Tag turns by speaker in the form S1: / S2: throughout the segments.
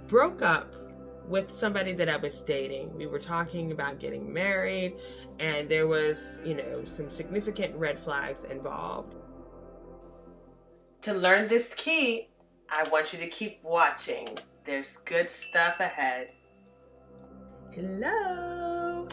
S1: broke up with somebody that I was dating. We were talking about getting married, and there was, some significant red flags involved. To learn this key, I want you to keep watching. There's good stuff ahead. Hello!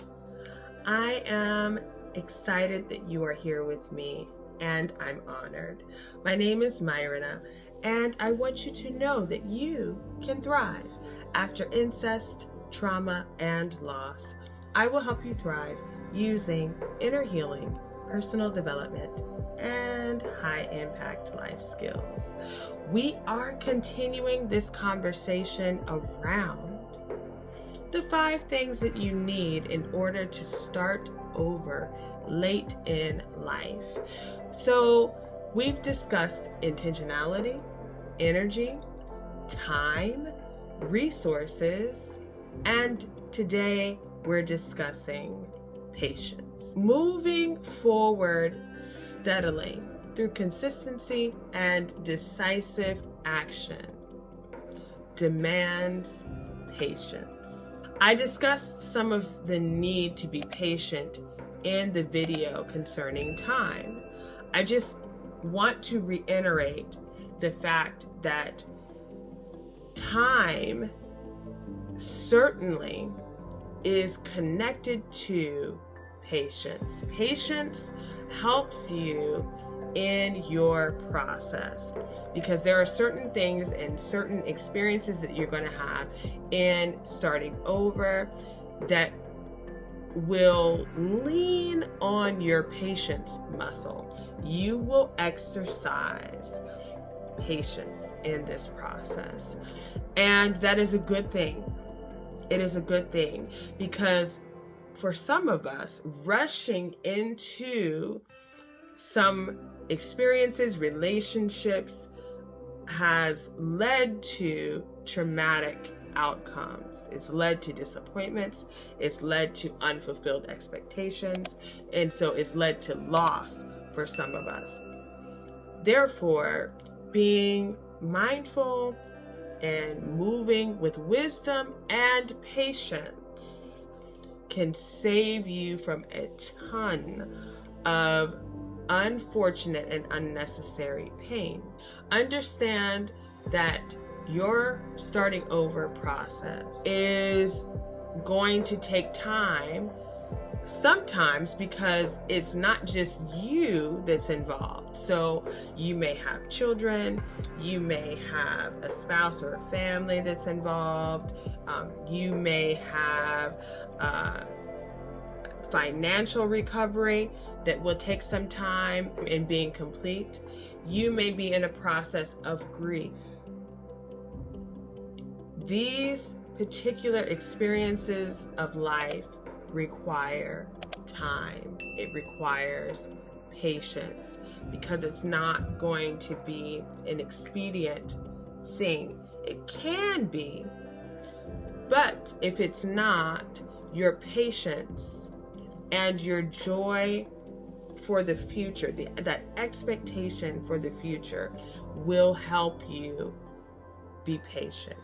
S1: I am excited that you are here with me, and I'm honored. My name is Myrna, and I want you to know that you can thrive after incest, trauma, and loss. I will help you thrive using inner healing, personal development, and high-impact life skills. We are continuing this conversation around the 5 things that you need in order to start over late in life. So we've discussed intentionality, energy, time, resources, and today we're discussing patience. Moving forward steadily through consistency and decisive action demands patience. I discussed some of the need to be patient in the video concerning time. I just want to reiterate the fact that time certainly is connected to patience. Patience helps you in your process because there are certain things and certain experiences that you're going to have in starting over that will lean on your patience muscle. You will exercise patience in this process, and that is a good thing. It is a good thing because for some of us, rushing into some experiences, relationships, has led to traumatic outcomes. It's led to disappointments. It's led to unfulfilled expectations. And so it's led to loss for some of us. Therefore, being mindful and moving with wisdom and patience can save you from a ton of unfortunate and unnecessary pain. Understand that your starting over process is going to take time sometimes because it's not just you that's involved. So you may have children, you may have a spouse or a family that's involved, you may have financial recovery that will take some time in being complete. You may be in a process of grief. These particular experiences of life require time. It requires patience because it's not going to be an expedient thing. It can be, but if it's not, your patience and your joy for the future, that expectation for the future will help you be patient.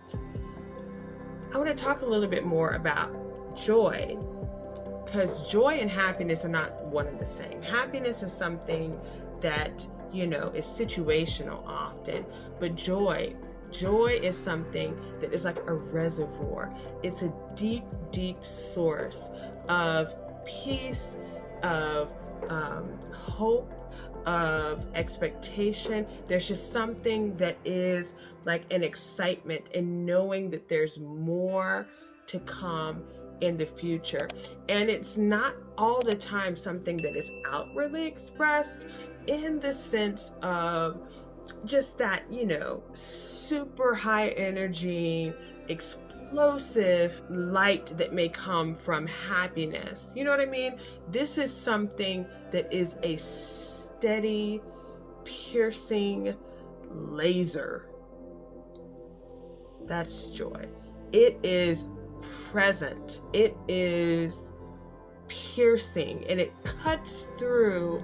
S1: I want to talk a little bit more about joy, because joy and happiness are not one and the same. Happiness is something that, is situational often, but joy is something that is like a reservoir. It's a deep, deep source of peace, of hope, of expectation. There's just something that is like an excitement in knowing that there's more to come in the future. And it's not all the time something that is outwardly expressed in the sense of just that, super high energy, explosive light that may come from happiness. You know what I mean? This is something that is a steady, piercing laser. That's joy. It is present. It is piercing, and it cuts through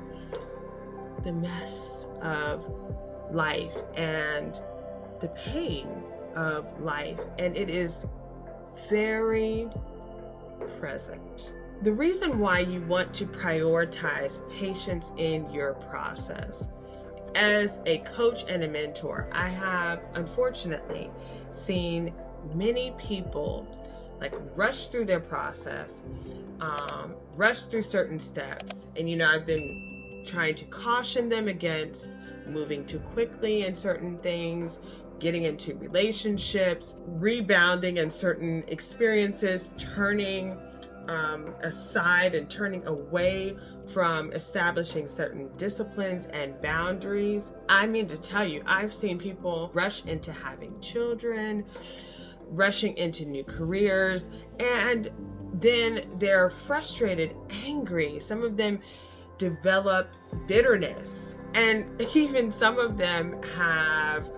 S1: the mess of life and the pain of life, and it is very present. The reason why you want to prioritize patience in your process. As a coach and a mentor, I have unfortunately seen many people rush through their process, rush through certain steps. And I've been trying to caution them against moving too quickly in certain things, getting into relationships, rebounding in certain experiences, turning aside and turning away from establishing certain disciplines and boundaries. I mean to tell you, I've seen people rush into having children, rushing into new careers, and then they're frustrated, angry. Some of them develop bitterness, and even some of them have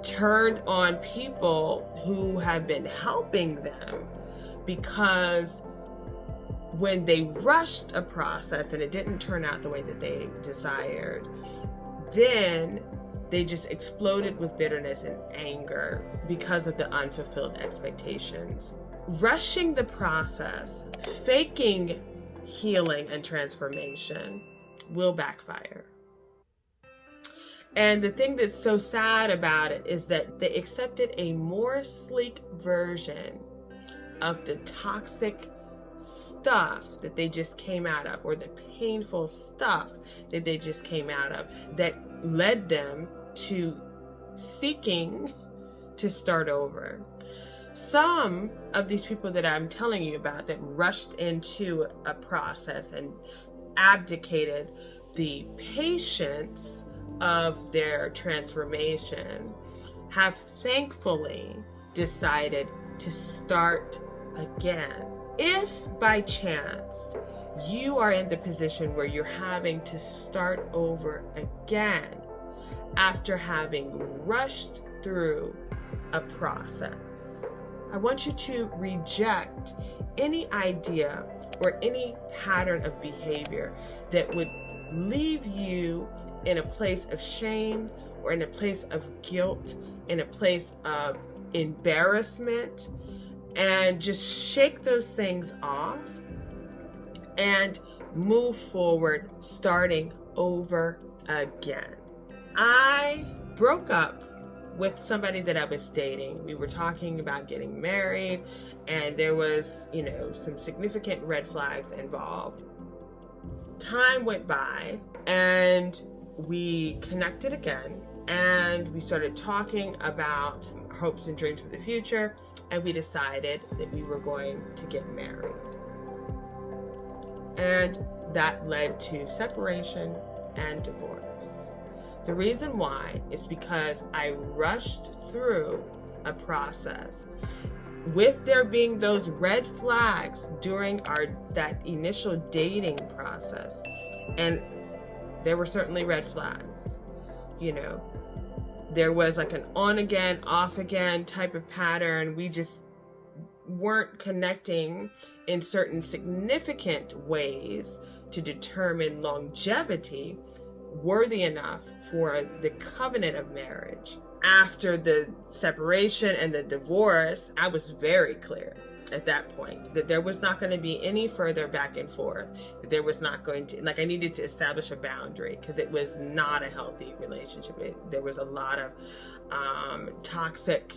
S1: turned on people who have been helping them, because when they rushed a process and it didn't turn out the way that they desired, then they just exploded with bitterness and anger because of the unfulfilled expectations. Rushing the process, faking healing and transformation will backfire. And the thing that's so sad about it is that they accepted a more sleek version of the toxic stuff that they just came out of, or the painful stuff that they just came out of, that led them to seeking to start over. Some of these people that I'm telling you about that rushed into a process and abdicated the patience of their transformation have thankfully decided to start again. If by chance you are in the position where you're having to start over again after having rushed through a process, I want you to reject any idea or any pattern of behavior that would leave you in a place of shame, or in a place of guilt, in a place of embarrassment, and just shake those things off and move forward, starting over again. I broke up with somebody that I was dating. We were talking about getting married, and there was, some significant red flags involved. Time went by, and we connected again, and we started talking about hopes and dreams for the future, and we decided that we were going to get married. And that led to separation and divorce. The reason why is because I rushed through a process. With there being those red flags during that initial dating process, and there were certainly red flags. There was an on again, off again type of pattern. We just weren't connecting in certain significant ways to determine longevity worthy enough for the covenant of marriage. After the separation and the divorce, I was very clear at that point that there was not going to be any further back and forth, that there was not going to, I needed to establish a boundary, because it was not a healthy relationship. There was a lot of toxic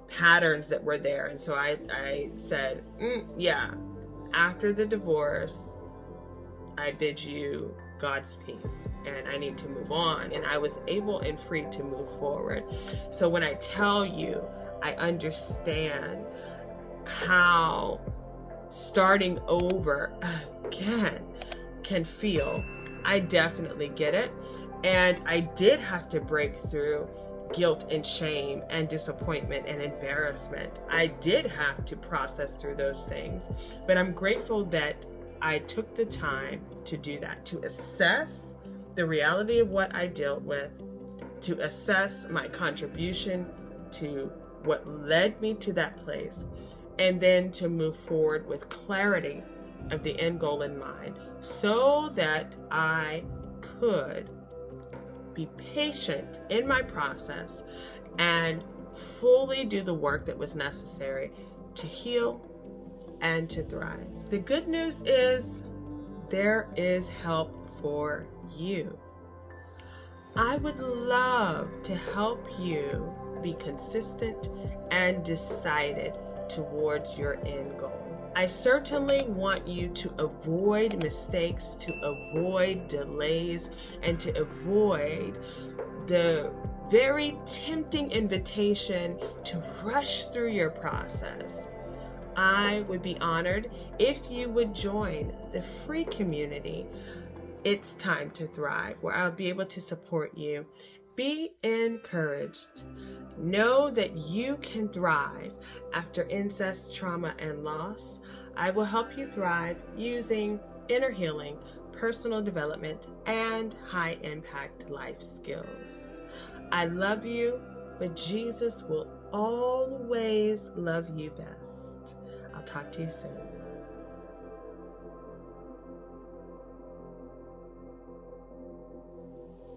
S1: patterns that were there. And so I said, yeah, after the divorce, I bid you God's peace, and I need to move on. And I was able and free to move forward. So when I tell you, I understand how starting over again can feel, I definitely get it. And I did have to break through guilt and shame and disappointment and embarrassment. I did have to process through those things, but I'm grateful that I took the time to do that, to assess the reality of what I dealt with, to assess my contribution to what led me to that place, and then to move forward with clarity of the end goal in mind, so that I could be patient in my process and fully do the work that was necessary to heal and to thrive. The good news is there is help for you. I would love to help you be consistent and decided towards your end goal. I certainly want you to avoid mistakes, to avoid delays, and to avoid the very tempting invitation to rush through your process. I would be honored if you would join the free community, It's Time to Thrive, where I'll be able to support you. Be encouraged. Know that you can thrive after incest, trauma, and loss. I will help you thrive using inner healing, personal development, and high-impact life skills. I love you, but Jesus will always love you best. I'll talk to you soon.